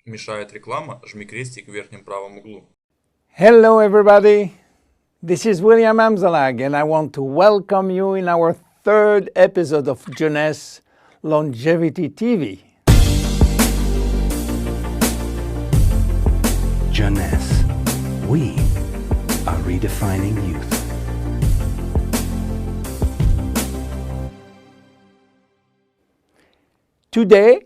Мешает реклама, жми крестик в верхнем правом углу. Hello everybody, this is William Amzalag and I want to welcome you in our third episode of Jeunesse Longevity TV. Jeunesse, we are redefining youth. Today,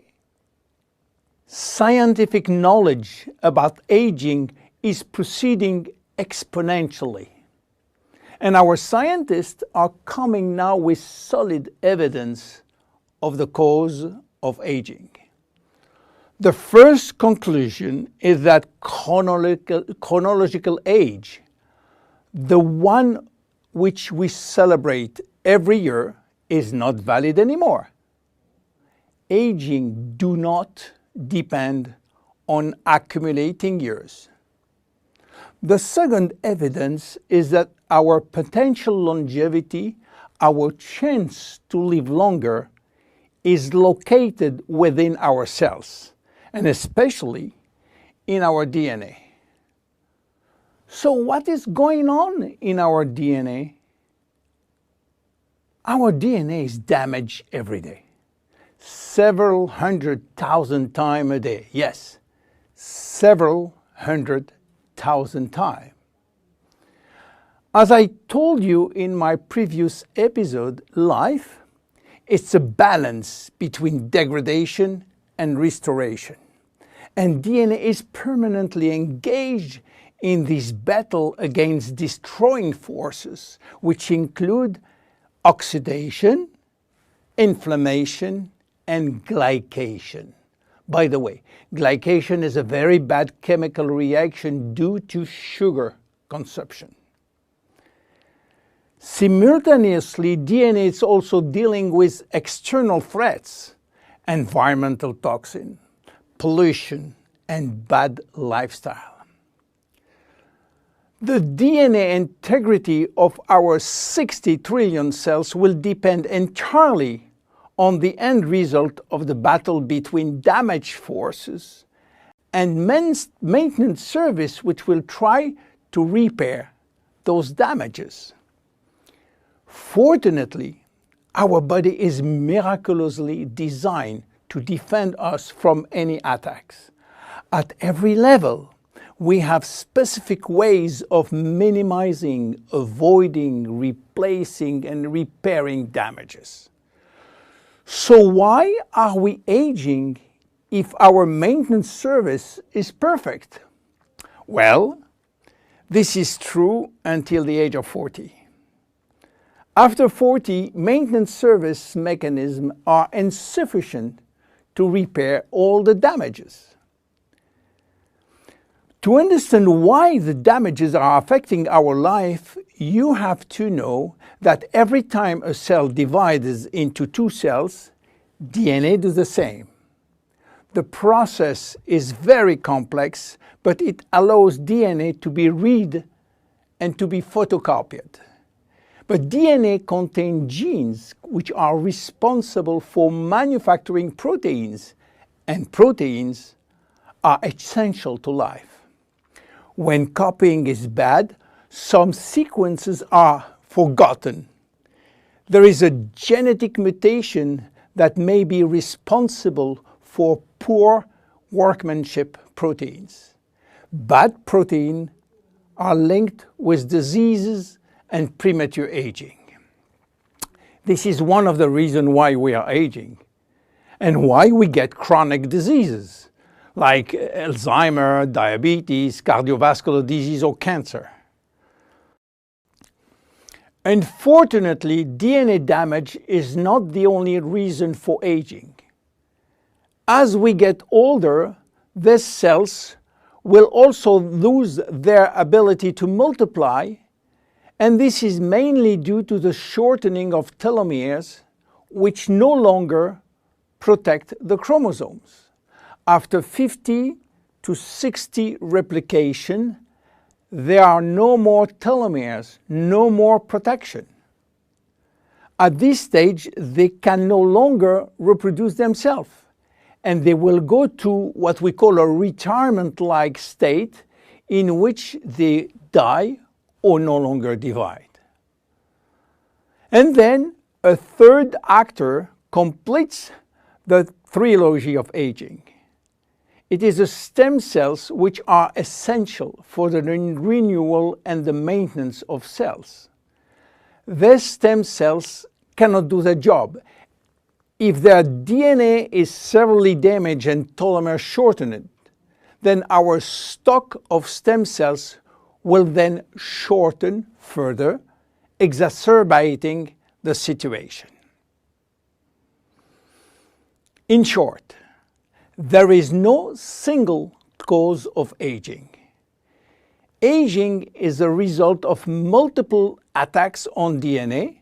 scientific knowledge about aging is proceeding exponentially. And our scientists are coming now with solid evidence of the cause of aging. The first conclusion is that chronological age, the one which we celebrate every year, is not valid anymore. Aging do not depend on accumulating years. The second evidence is that our potential longevity, our chance to live longer, is located within our cells, and especially in our DNA. So what is going on in our DNA? Our DNA is damaged every day. Several 100,000 times a day. Yes, several 100,000 times. As I told you in my previous episode, life is a balance between degradation and restoration. And DNA is permanently engaged in this battle against destroying forces, which include oxidation, inflammation, and glycation. By the way, glycation is a very bad chemical reaction due to sugar consumption. Simultaneously, DNA is also dealing with external threats, environmental toxin, pollution, and bad lifestyle. The DNA integrity of our 60 trillion cells will depend entirely on the end result of the battle between damage forces and maintenance service, which will try to repair those damages. Fortunately, our body is miraculously designed to defend us from any attacks. At every level, we have specific ways of minimizing, avoiding, replacing, and repairing damages. So why are we aging if our maintenance service is perfect? Well, this is true until the age of 40. After 40, maintenance service mechanisms are insufficient to repair all the damages. To understand why the damages are affecting our life, you have to know that every time a cell divides into two cells, DNA does the same. The process is very complex, but it allows DNA to be read and to be photocopied. But DNA contains genes which are responsible for manufacturing proteins, and proteins are essential to life. When copying is bad, some sequences are forgotten. There is a genetic mutation that may be responsible for poor workmanship proteins. Bad proteins are linked with diseases and premature aging. This is one of the reasons why we are aging and why we get chronic diseases like Alzheimer's, diabetes, cardiovascular disease, or cancer. Unfortunately, DNA damage is not the only reason for aging. As we get older, these cells will also lose their ability to multiply, and this is mainly due to the shortening of telomeres, which no longer protect the chromosomes. After 50 to 60 replication, there are no more telomeres, no more protection. At this stage, they can no longer reproduce themselves, and they will go to what we call a retirement-like state in which they die or no longer divide. And then a third actor completes the trilogy of aging. It is the stem cells which are essential for the renewal and the maintenance of cells. These stem cells cannot do the job. If their DNA is severely damaged and telomere shortened, then our stock of stem cells will then shorten further, exacerbating the situation. In short, there is no single cause of aging. Aging is a result of multiple attacks on DNA,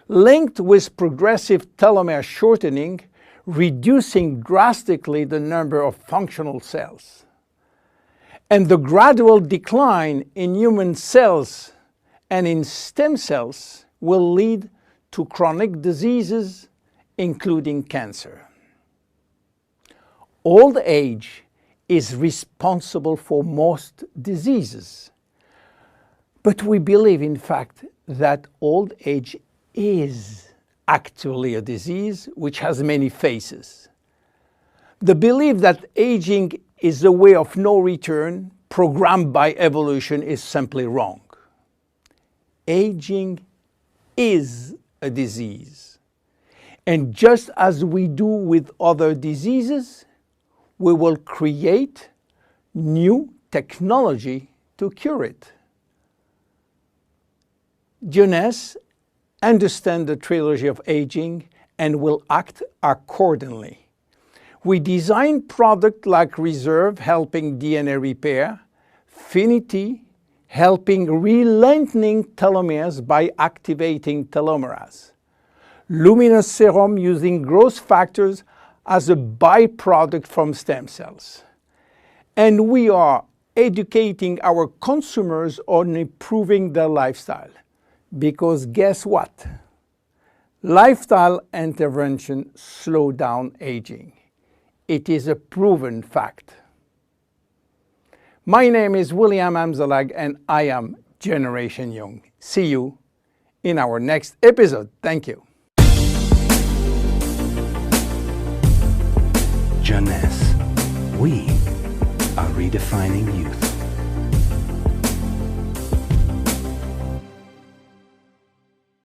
linked with progressive telomere shortening, reducing drastically the number of functional cells. And the gradual decline in human cells and in stem cells will lead to chronic diseases, including cancer. Old age is responsible for most diseases. But we believe, in fact, that old age is actually a disease which has many faces. The belief that aging is a way of no return programmed by evolution is simply wrong. Aging is a disease. And just as we do with other diseases, we will create new technology to cure it. Jeunesse understand the trilogy of aging and will act accordingly. We design products like Reserve, helping DNA repair, Finity, helping re-lengthening telomeres by activating telomerase, Luminous Serum using growth factors as a byproduct from stem cells. And we are educating our consumers on improving their lifestyle. Because guess what? Lifestyle intervention slow down aging. It is a proven fact. My name is William Amzalag and I am Generation Young. See you in our next episode. Thank you. Jeunesse. We are redefining youth.